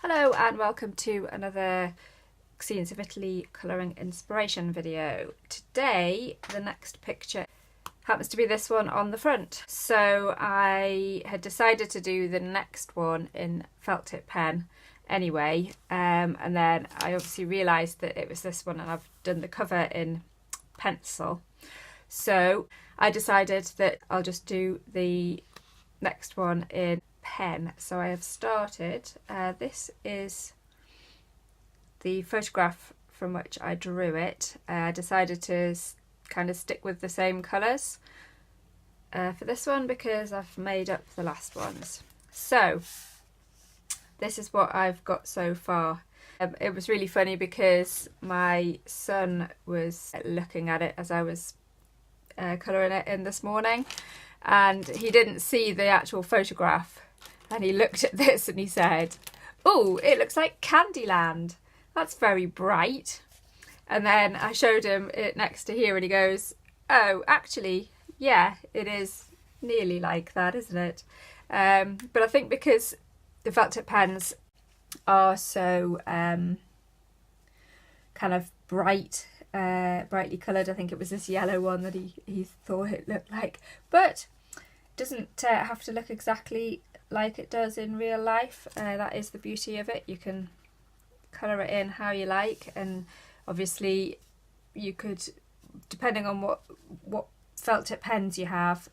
Hello and welcome to another Scenes of Italy colouring inspiration video. Today the next picture happens to be this one on the front. So I had decided to do the next one in felt tip pen anyway, and then I obviously realised that it was this one and I've done the cover in pencil. So I decided that I'll just do the next one in pen. So I have started, this is the photograph from which I drew it. I decided to kind of stick with the same colours for this one because I've made up the last ones. So this is what I've got so far. It was really funny because my son was looking at it as I was colouring it in this morning, and he didn't see the actual photograph, and he looked at this and he said, "Oh, it looks like Candyland. That's very bright." And then I showed him it next to here and he goes, "Oh, actually, yeah, it is nearly like that, isn't it?" But I think because the felt tip pens are so kind of brightly coloured, I think it was this yellow one that he thought it looked like, but it doesn't have to look exactly like it does in real life. That is the beauty of it. You can colour it in how you like, and obviously you could, depending on what felt tip pens you have,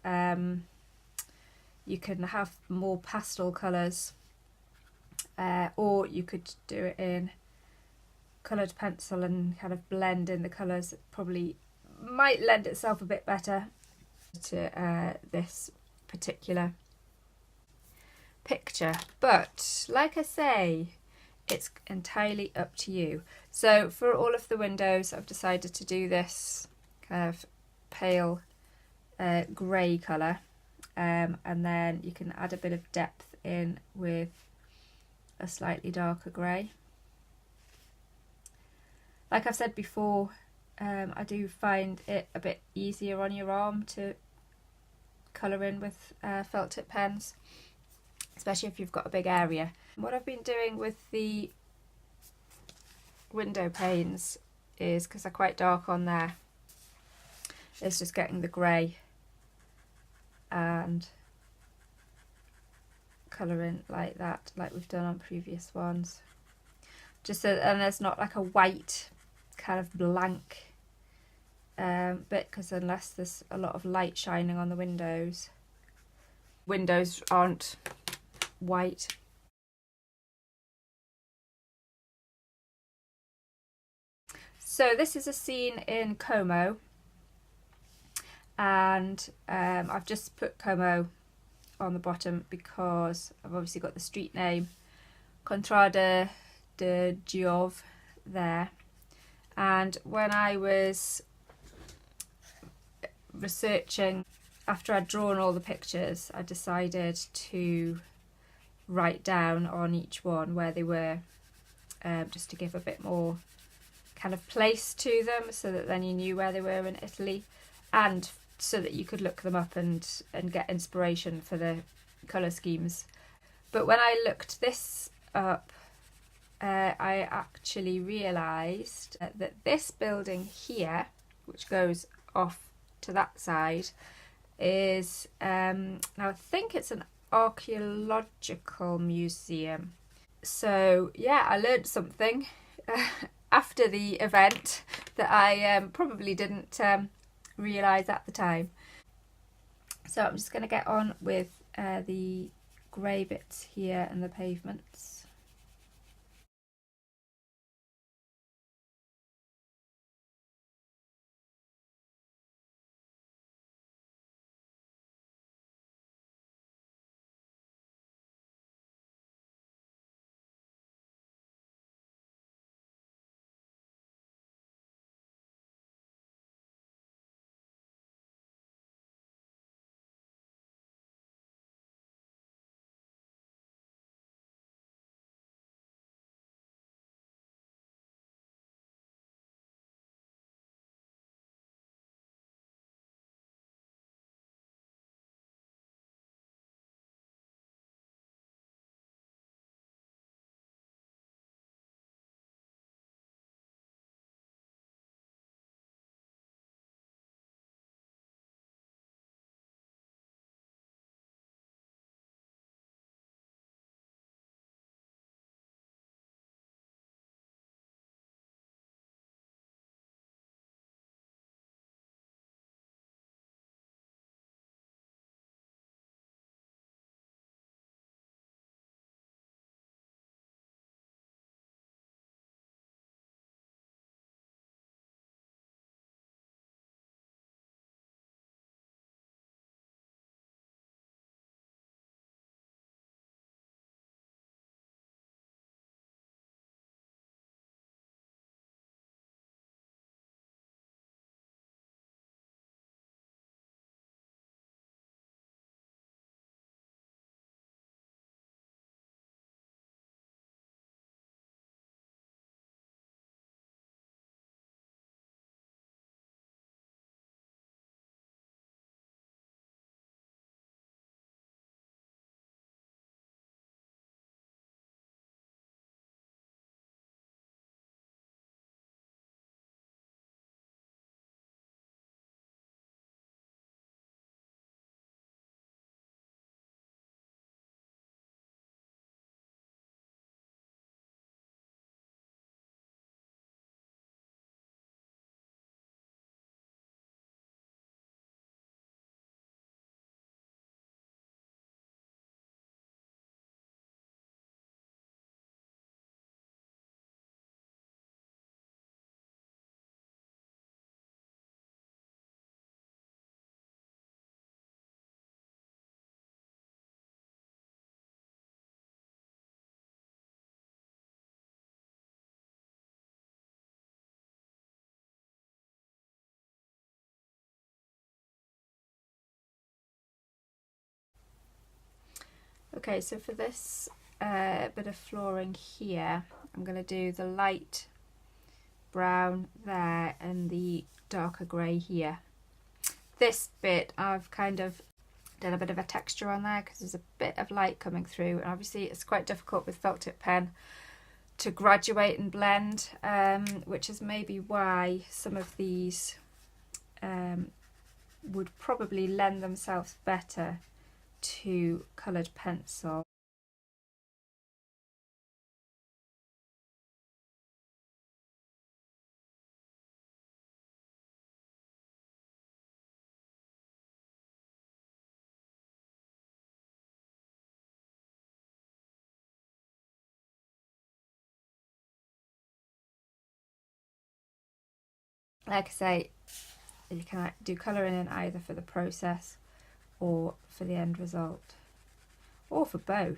you can have more pastel colours, or you could do it in coloured pencil and kind of blend in the colours. It probably might lend itself a bit better to this particular picture, but like I say, it's entirely up to you. So for all of the windows I've decided to do this kind of pale grey colour, and then you can add a bit of depth in with a slightly darker grey. Like I've said before, I do find it a bit easier on your arm to colour in with felt tip pens, especially if you've got a big area. What I've been doing with the window panes is, because they're quite dark on there, is just getting the grey and colouring like that, like we've done on previous ones. Just so, and there's not like a white kind of blank bit, because unless there's a lot of light shining on the windows aren't white. So this is a scene in Como, and I've just put Como on the bottom because I've obviously got the street name Contrada De Giovj there. And when I was researching, after I'd drawn all the pictures, I decided to write down on each one where they were, just to give a bit more kind of place to them, so that then you knew where they were in Italy, and so that you could look them up and get inspiration for the colour schemes. But when I looked this up, I actually realised that this building here, which goes off to that side, is now I think it's an archaeological museum. So yeah, I learned something after the event that I probably didn't realise at the time. So I'm just going to get on with the grey bits here and the pavements. Okay, so for this bit of flooring here, I'm going to do the light brown there and the darker grey here. This bit I've kind of done a bit of a texture on there because there's a bit of light coming through, and obviously it's quite difficult with felt tip pen to graduate and blend, which is maybe why some of these would probably lend themselves better to coloured pencil. Like I say, you can do colouring in either for the process or for the end result, or for both.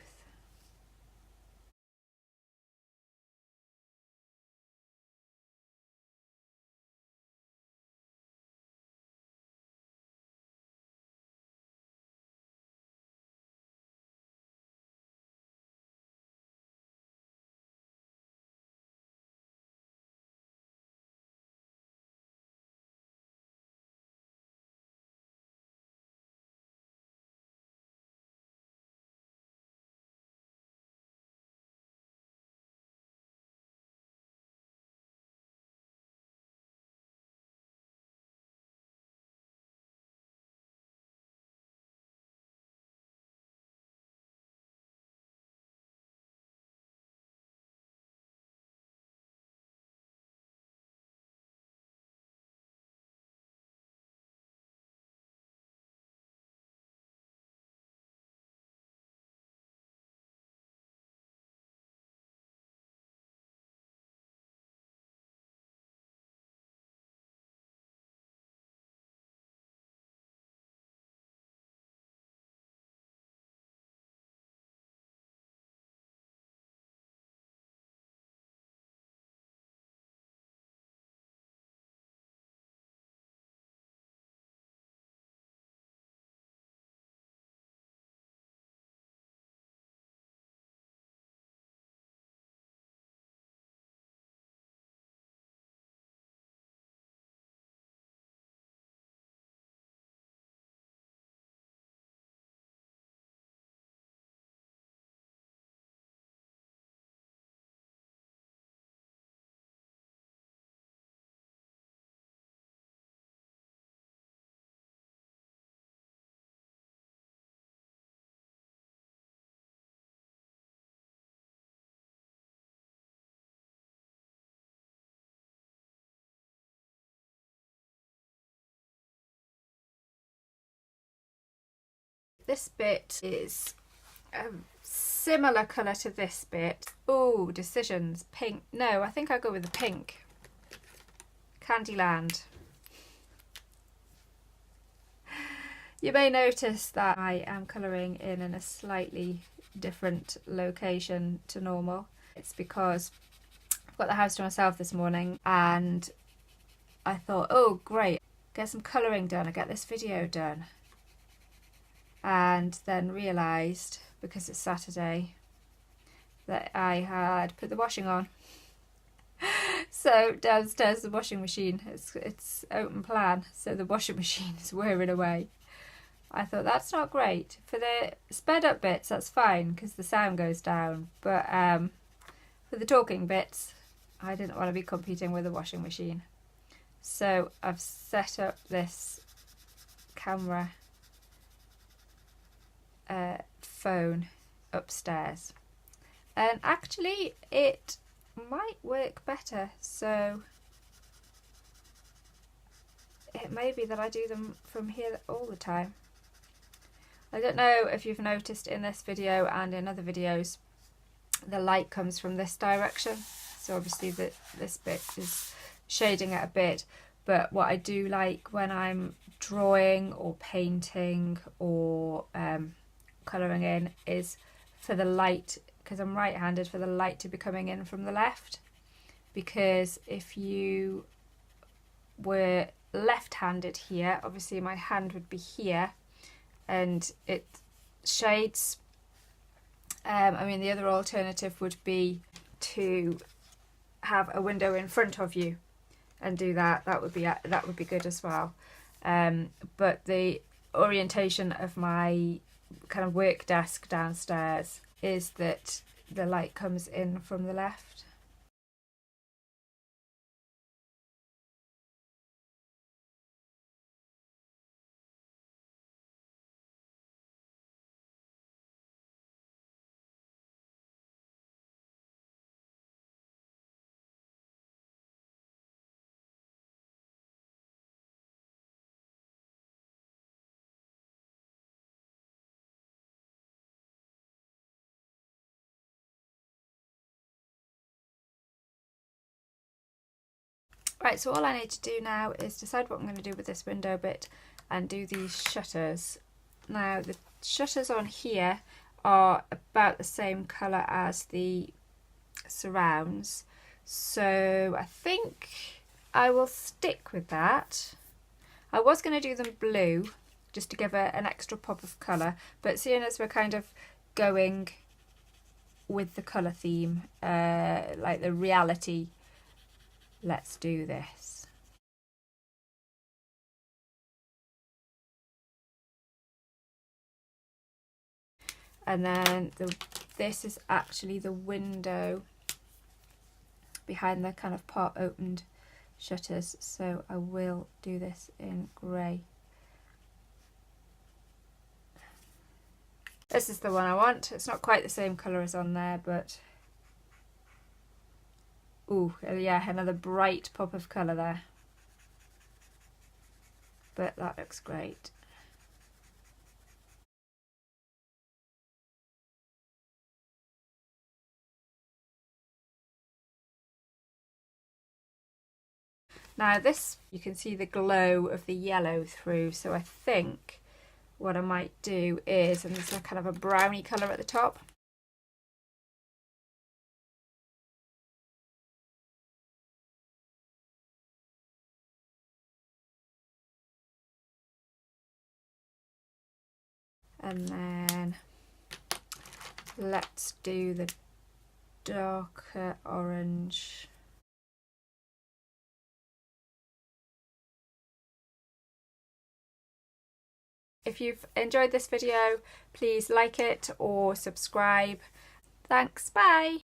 This bit is a similar colour to this bit. Oh, decisions. Pink. No, I think I'll go with the pink. Candyland. You may notice that I am colouring in a slightly different location to normal. It's because I've got the house to myself this morning and I thought, oh great, get some colouring done, I get this video done. And then realised, because it's Saturday, that I had put the washing on. So downstairs the washing machine, it's open plan, so the washing machine is whirring away. I thought that's not great. For the sped up bits that's fine because the sound goes down, but for the talking bits I didn't want to be competing with the washing machine. So I've set up this camera phone upstairs, and actually it might work better, so it may be that I do them from here all the time. I don't know if you've noticed in this video and in other videos the light comes from this direction, so obviously this bit is shading it a bit, but what I do like when I'm drawing or painting or colouring in is for the light, because I'm right-handed, for the light to be coming in from the left, because if you were left-handed here, obviously my hand would be here and it shades I mean, the other alternative would be to have a window in front of you and do that. That would be good as well. But the orientation of my kind of work desk downstairs is that the light comes in from the left. Right, so all I need to do now is decide what I'm going to do with this window bit and do these shutters. Now the shutters on here are about the same colour as the surrounds, so I think I will stick with that. I was going to do them blue just to give an extra pop of colour, but seeing as we're kind of going with the colour theme, like the reality, let's do this. And then this is actually the window behind the kind of part opened shutters, so I will do this in grey. This is the one I want. It's not quite the same colour as on there, but ooh, yeah, another bright pop of colour there. But that looks great. Now this, you can see the glow of the yellow through, so I think what I might do is, and there's a kind of a browny colour at the top. And then let's do the darker orange. If you've enjoyed this video, please like it or subscribe. Thanks, bye!